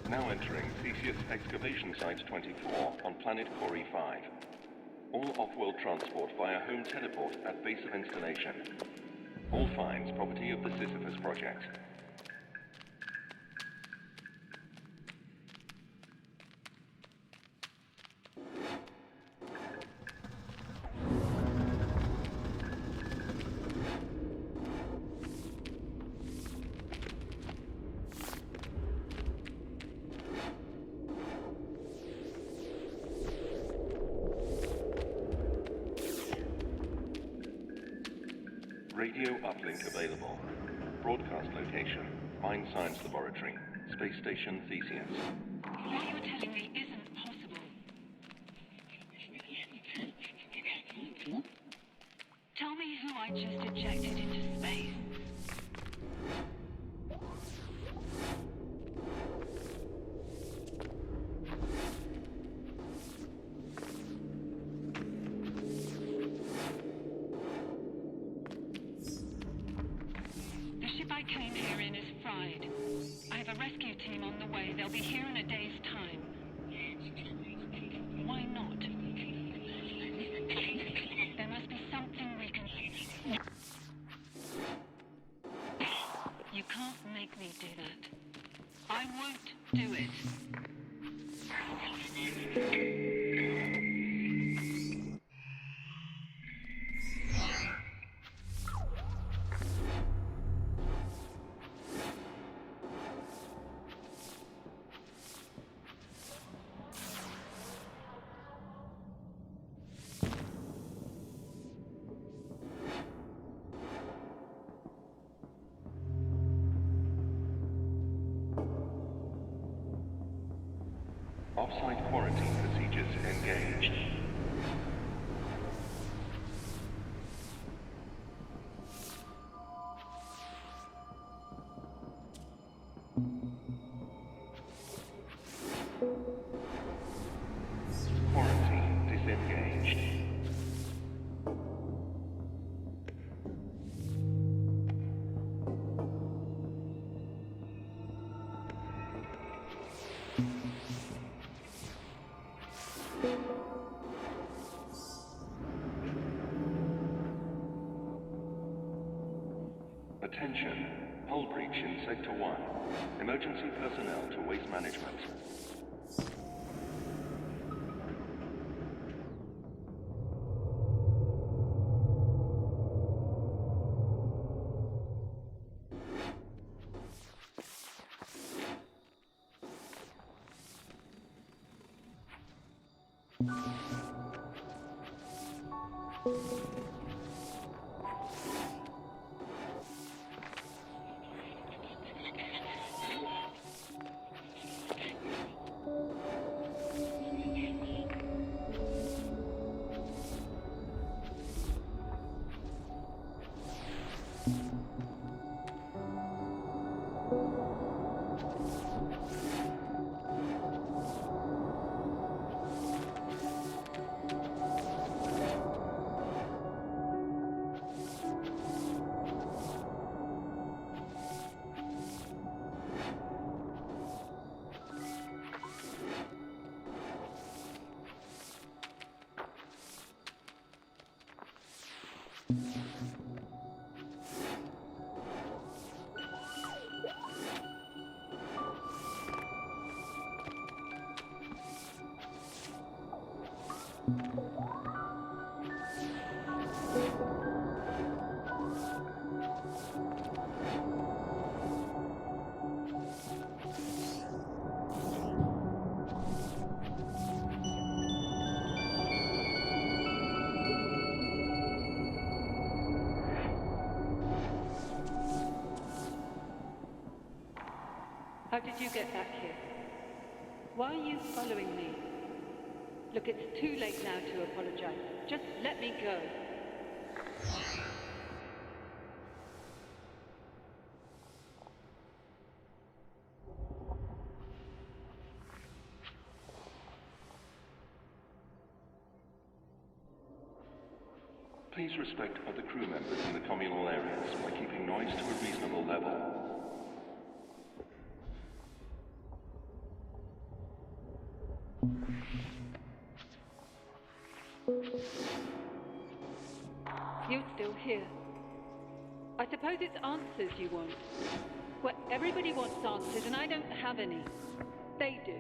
Now entering Theseus Excavation Site 24 on planet Cori 5. All off-world transport via home teleport at base of installation. All finds property of the Sisyphus project. Radio uplink available. Broadcast location, Mine Science Laboratory, Space Station Theseus. What you're telling me isn't possible. Tell me who I just ejected into space. I came here in is fried. I have a rescue team on the way. They'll be here in a day's time. Why not? There must be something we can... You can't make me do that. I won't do it. Off-site quarantine procedures engaged. Quarantine disengaged. Attention, hull breach in Sector 1. Emergency personnel to waste management. How did you get back here? Why are you following me? Look, it's too late now to apologize. Just let me go. Please respect other crew members in the communal areas by keeping noise to a reasonable level. You're still here. I suppose it's answers you want. Well, everybody wants answers, and I don't have any. They do.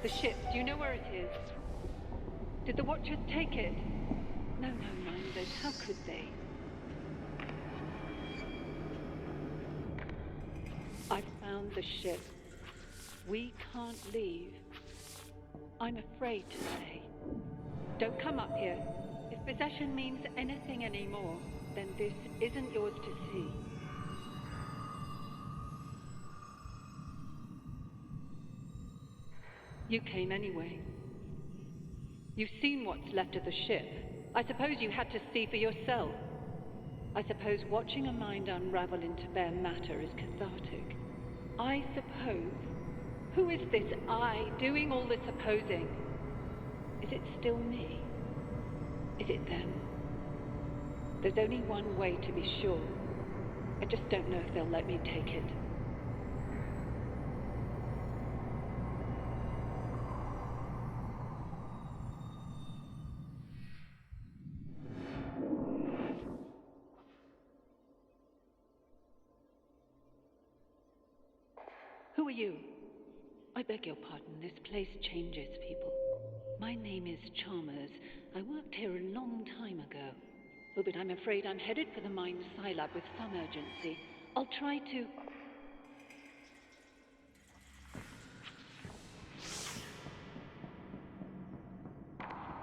The ship, do you know where it is? Did the Watchers take it? No, minders, how could they? I found the ship. We can't leave. I'm afraid to say. Don't come up here. If possession means anything anymore, then this isn't yours to see. You came anyway. You've seen what's left of the ship. I suppose you had to see for yourself. I suppose watching a mind unravel into bare matter is cathartic. I suppose. Who is this I doing all this supposing? Is it still me? Is it them? There's only one way to be sure. I just don't know if they'll let me take it. Who are you? I beg your pardon, this place changes people. My name is Chalmers. I worked here a long time ago. Oh, but I'm afraid I'm headed for the mine Scilab with some urgency. I'll try to...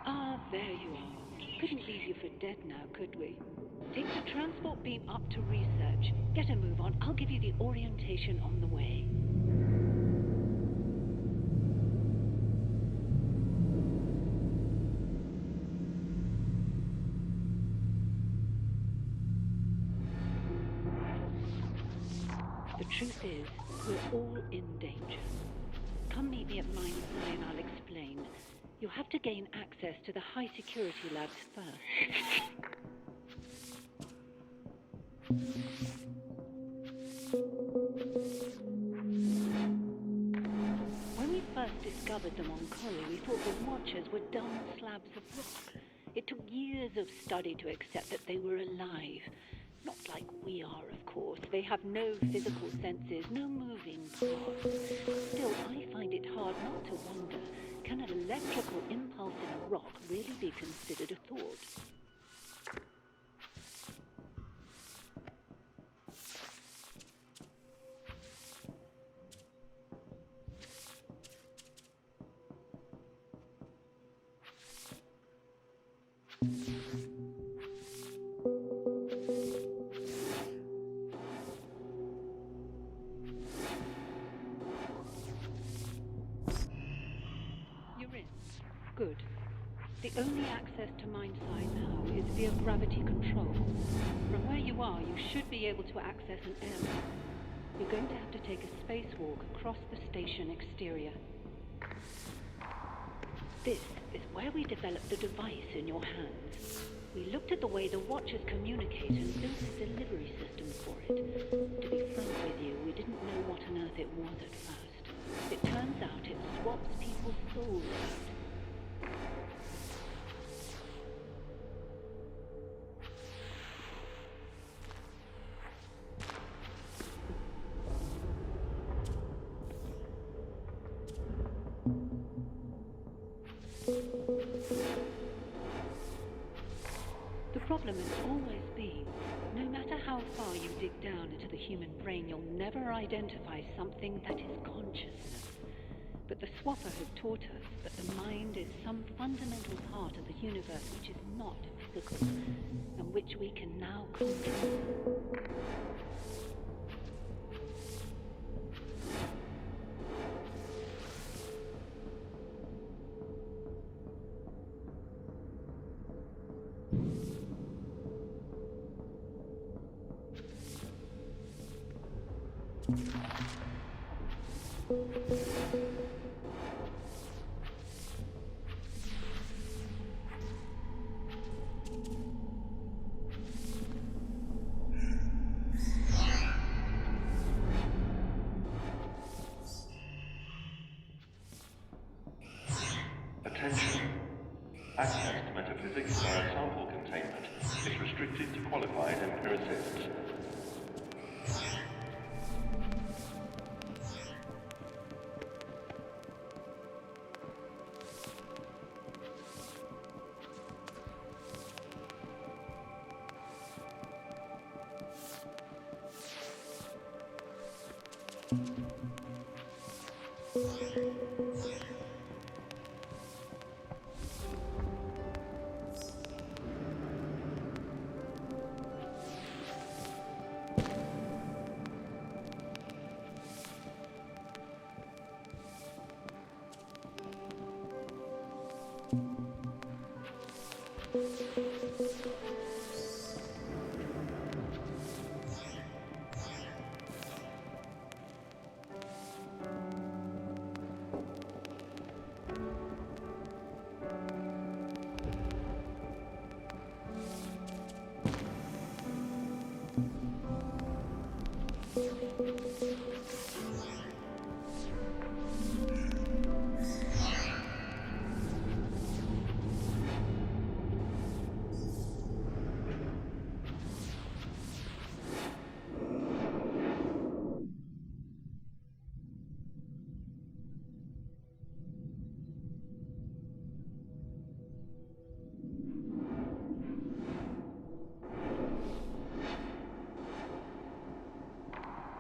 Ah, there you are. Couldn't leave you for dead now, could we? Take the transport beam up to research. Get a move on. I'll give you the orientation on the way. The truth is, we're all in danger. Come meet me at Mine Sci and I'll explain. You'll have to gain access to the high security labs first. When we first discovered them on Corrie, we thought the Watchers were dumb slabs of rock. It took years of study to accept that they were alive. Not like we are, of course. They have no physical senses, no moving parts. Still, I find it hard not to wonder, can an electrical impulse rock really be considered a thought? You're in. Good. The only access to Mindside now is via gravity control. From where you are, you should be able to access an airlock. You're going to have to take a spacewalk across the station exterior. This is where we developed the device in your hands. We looked at the way the Watchers communicate and built a delivery system for it. To be frank with you, we didn't know what on earth it was at first. It turns out it swaps people's souls out. The problem has always been, no matter how far you dig down into the human brain, you'll never identify something that is consciousness. But the Swapper has taught us that the mind is some fundamental part of the universe which is not physical, and which we can now control. Attention. Access to metaphysics via sample containment is restricted to qualified empiricists.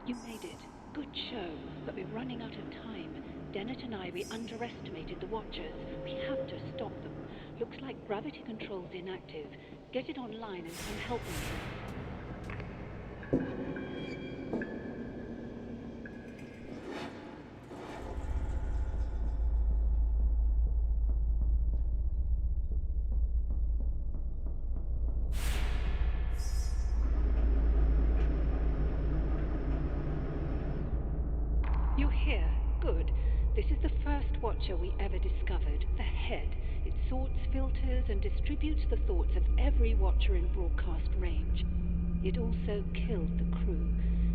You made it. Good show, but we're running out of time. Dennett and we underestimated the Watchers. We have to stop them. Looks like gravity control's inactive. Get it online and come help me. You're here. Good. This is the first Watcher we ever discovered, the Head. It sorts, filters, and distributes the thoughts of every Watcher in broadcast range. It also killed the crew.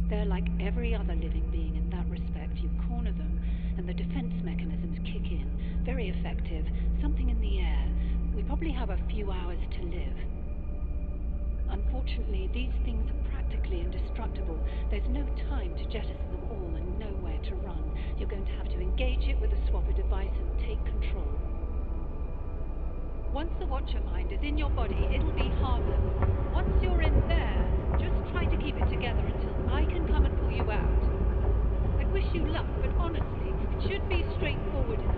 They're like every other living being in that respect. You corner them, and the defense mechanisms kick in. Very effective. Something in the air. We probably have a few hours to live. Unfortunately, these things are practically indestructible. There's no time to jettison them all and nowhere to run. You're going to have to engage it with a swapper device and take control. Once the Watcher mind is in your body, it'll be harmless. Once you're in there, just try to keep it together until I can come and pull you out. I wish you luck, but honestly, it should be straightforward enough.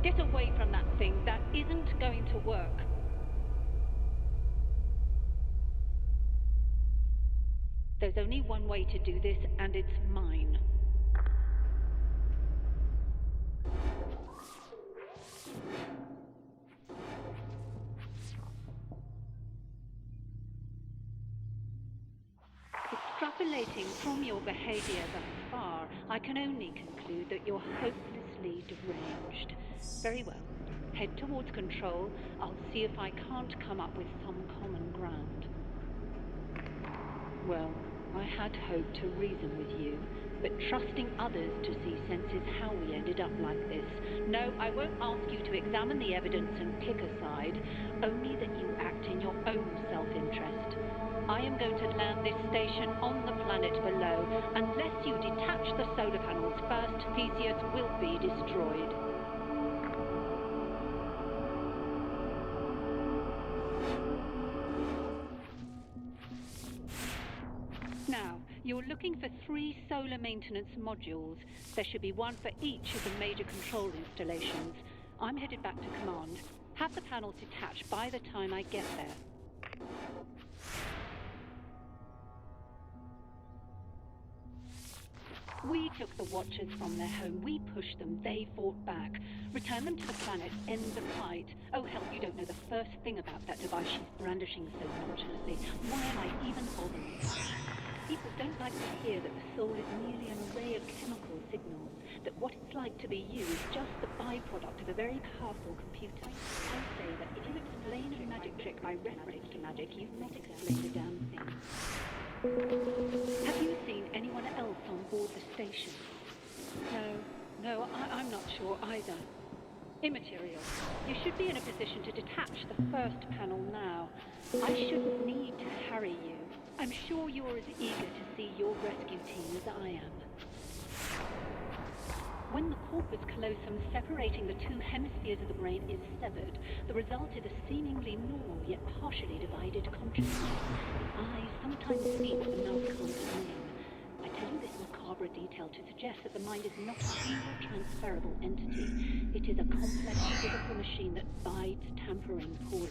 Get away from that thing. That isn't going to work. There's only one way to do this, and it's mine. Extrapolating from your behavior thus far, I can only conclude that you're hopelessly deranged. Very well. Head towards control. I'll see if I can't come up with some common ground. Well, I had hoped to reason with you, but trusting others to see sense is how we ended up like this. No, I won't ask you to examine the evidence and pick a side, only that you act in your own self-interest. I am going to land this station on the planet below. Unless you detach the solar panels first, Theseus will be destroyed. Now, you're looking for 3 solar maintenance modules. There should be one for each of the major control installations. I'm headed back to command. Have the panels detached by the time I get there. We took the Watchers from their home. We pushed them. They fought back. Return them to the planet. End the fight. Oh, hell, you don't know the first thing about that device she's brandishing so nonchalantly. Why am I even bothering? People don't like to hear that the soul is merely an array of chemical signals, that what it's like to be you is just the byproduct of a very powerful computer. I say that if you explain a magic trick by reference to magic, you've not explained a damn thing. Have you seen anyone else on board the station? No, I'm not sure either. Immaterial. You should be in a position to detach the first panel now. I shouldn't need to harry you. I'm sure you're as eager to see your rescue team as I am. When the corpus callosum separating the 2 hemispheres of the brain is severed, the result is a seemingly normal yet partially divided consciousness. The eye sometimes see what the mouth can't name. I tell you this macabre detail to suggest that the mind is not a single transferable entity. It is a complex physical machine that bides tampering poorly.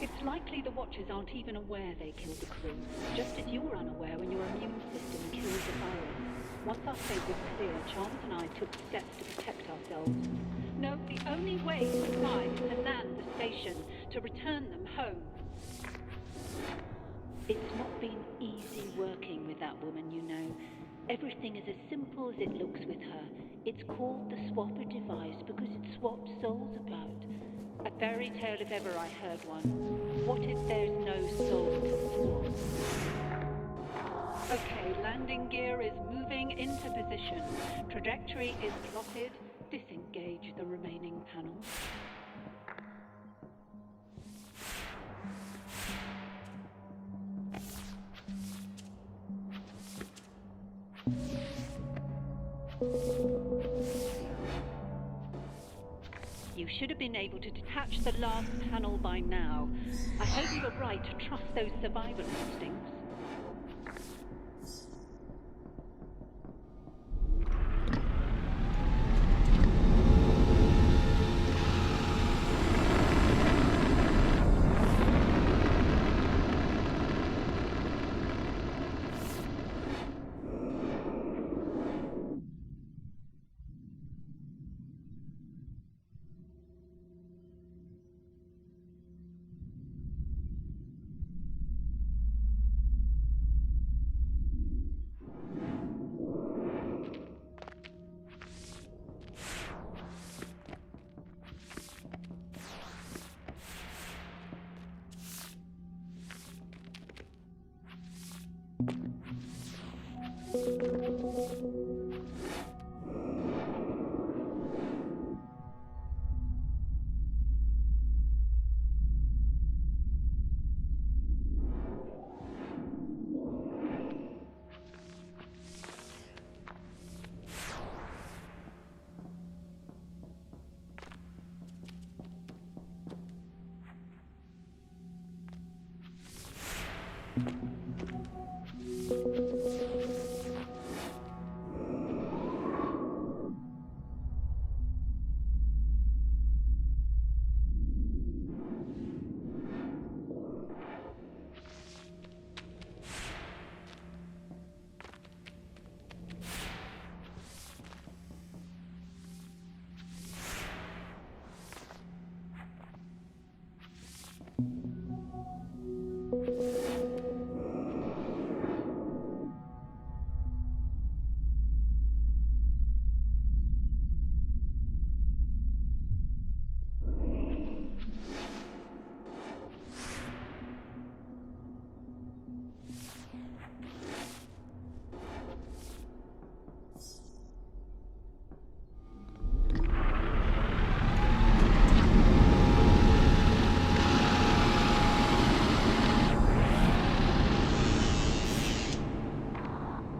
It's likely the Watchers aren't even aware they killed the crew, just as you were unaware when your immune system killed the virus. Once our fate was clear, Charles and I took steps to protect ourselves. No, the only way to survive is to land the station, to return them home. It's not been easy working with that woman, you know. Everything is as simple as it looks with her. It's called the swapper device because it swaps souls about. A fairy tale if ever I heard one. What if there's no soul to swap? Okay, landing gear is moving into position. Trajectory is plotted. Disengage the remaining panels. You should have been able to detach the last panel by now. I hope you were right to trust those survival instincts.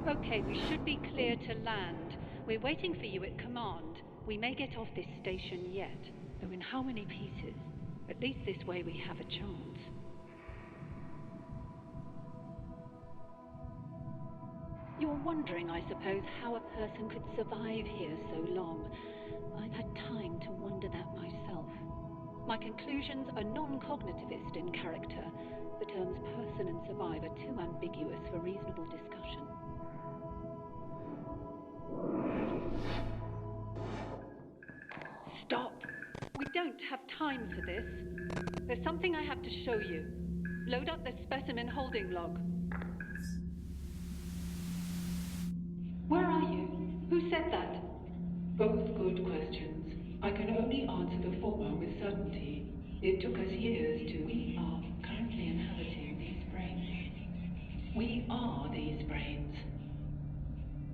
Okay, we should be clear to land. We're waiting for you at command. We may get off this station yet, though in how many pieces? At least this way we have a chance. You're wondering, I suppose, how a person could survive here so long. I've had time to wonder that myself. My conclusions are non-cognitivist in character. The terms person and survive are too ambiguous for reasonable discussion. Stop! We don't have time for this. There's something I have to show you. Load up the specimen holding log. Where are you? Who said that? Both good questions. I can only answer the former with certainty. It took us years to... We are currently inhabiting these brains. We are these brains.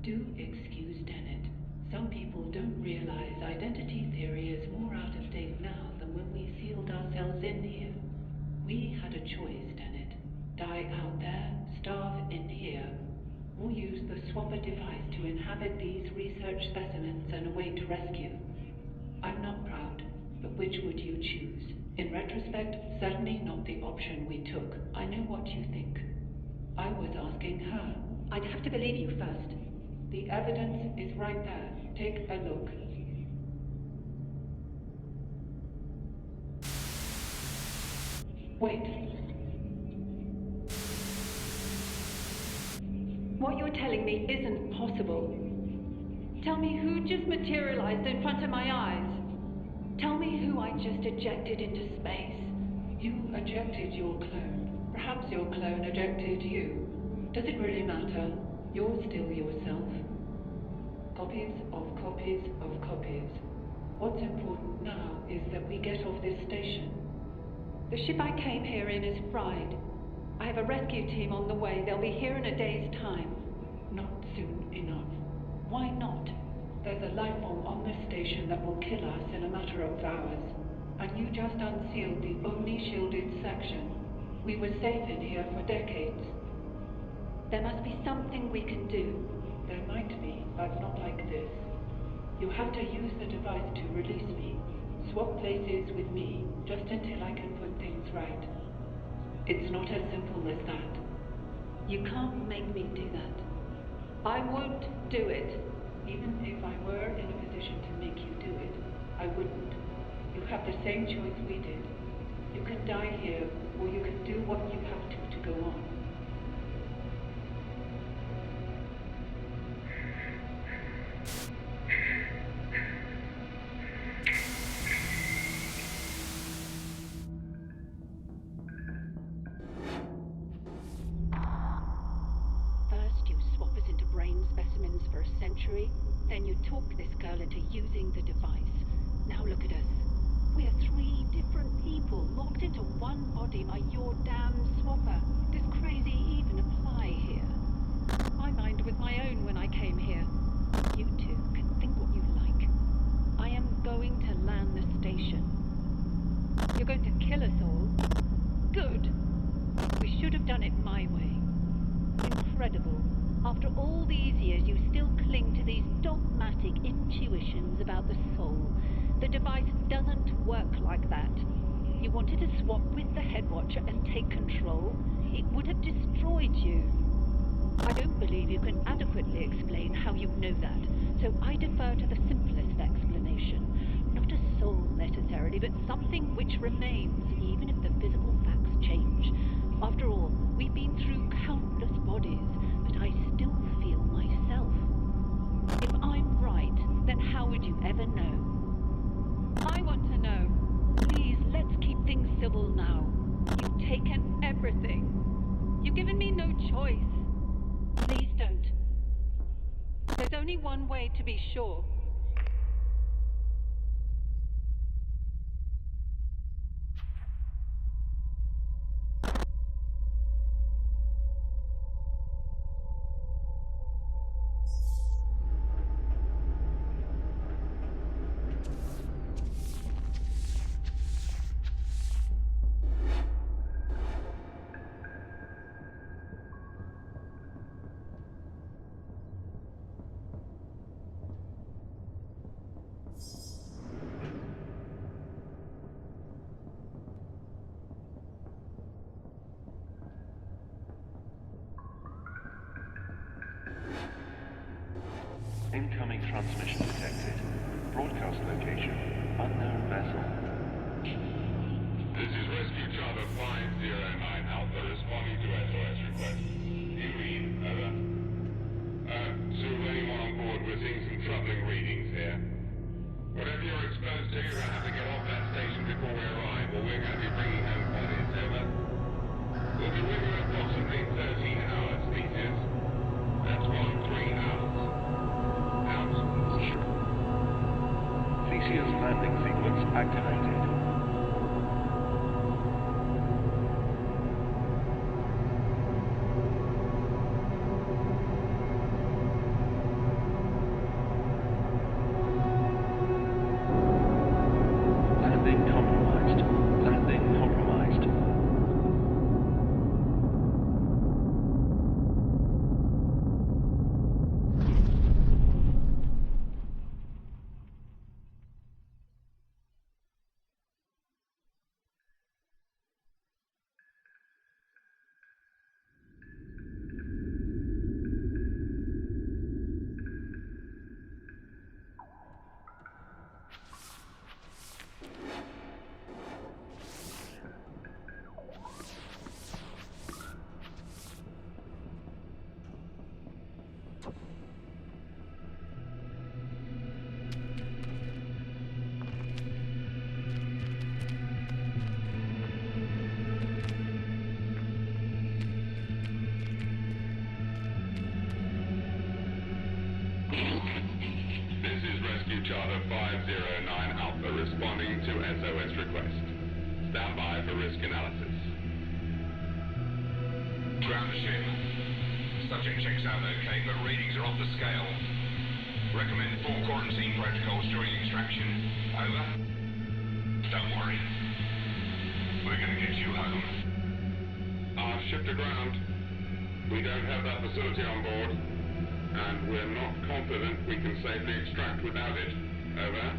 Do excuse Dennett. Some people don't realize identity theory is more out of date now than when we sealed ourselves in here. We had a choice, Dennett. Die out there, starve in here, or use the swapper device to inhabit these research specimens and await rescue. I'm not proud, but which would you choose? In retrospect, certainly not the option we took. I know what you think. I was asking her. I'd have to believe you first. The evidence is right there. Take a look. Wait. What you're telling me isn't possible. Tell me who just materialized in front of my eyes. Tell me who I just ejected into space. You ejected your clone. Perhaps your clone ejected you. Does it really matter? You're still yourself. Copies of copies of copies. What's important now is that we get off this station. The ship I came here in is fried. I have a rescue team on the way. They'll be here in a day's time. Not soon enough. Why not? There's a life form on this station that will kill us in a matter of hours. And you just unsealed the only shielded section. We were safe in here for decades. There must be something we can do. There might be, but not like this. You have to use the device to release me. Swap places with me, just until I can put things right. It's not as simple as that. You can't make me do that. I won't do it. Even if I were in a position to make you do it, I wouldn't. You have the same choice we did. You can die here, or you can do what you have to go on. First, you swap us into brain specimens for a century. Then you talk this girl into using the device. Now look at us. We're three different people, locked into one body by your damn swapper. Does crazy even apply here? My mind was my own when I came here. You two can think what you like. I am going to land the station. You're going to kill us all? Good. We should have done it my way. Incredible. After all these years, you still cling to these dogmatic intuitions about the soul. The device doesn't work like that. you wanted to swap with the Head Watcher and take control, it would have destroyed you. I don't believe you can adequately explain how you know that, so I defer to the simplest explanation. Not a soul necessarily, but something which remains, even if the physical facts change. After all, we've been through countless bodies, but I still feel myself. If I'm right, then how would you ever know? I want to know. Please, let's keep things civil now. You've taken everything. You've given me no choice. Please don't. There's only one way to be sure. Incoming transmission detected. Broadcast location, unknown vessel. This is Rescue Charter 509 Alpha responding to SOS request. Do you read? Over. To anyone on board, we're seeing some troubling readings here. Whatever you're exposed to, you're going to have to get off that station before we arrive, or we're going to be bringing home bodies. Over. We'll be with you in approximately 13 hours, Theseus. That's 13 hours. Out. Theseus landing sequence activated. Landing compromised. Landing compromised. This is Rescue Charter 509 Alpha responding to SOS request. Stand by for risk analysis. Ground the ship. Subject checks out okay, but readings are off the scale. Recommend full quarantine protocols during extraction. Over. Don't worry. We're gonna get you home. Our ship to ground. We don't have that facility on board, and we're not confident we can safely extract without it. Over.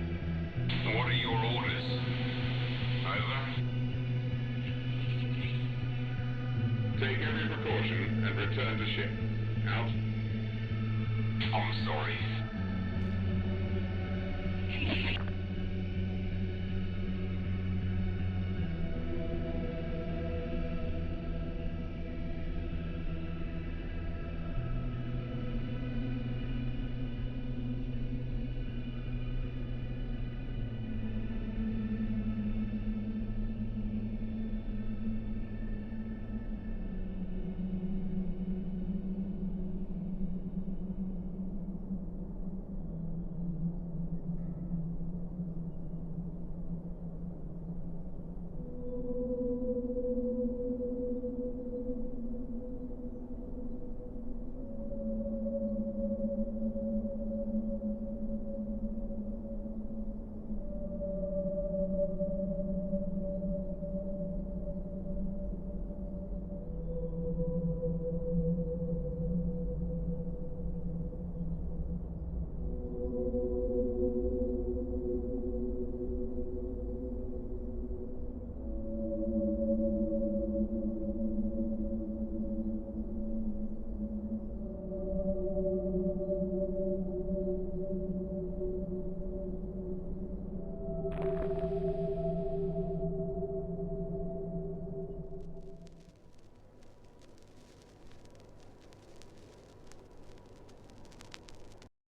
What are your orders? Over. Take every precaution and return to ship. Out. I'm sorry.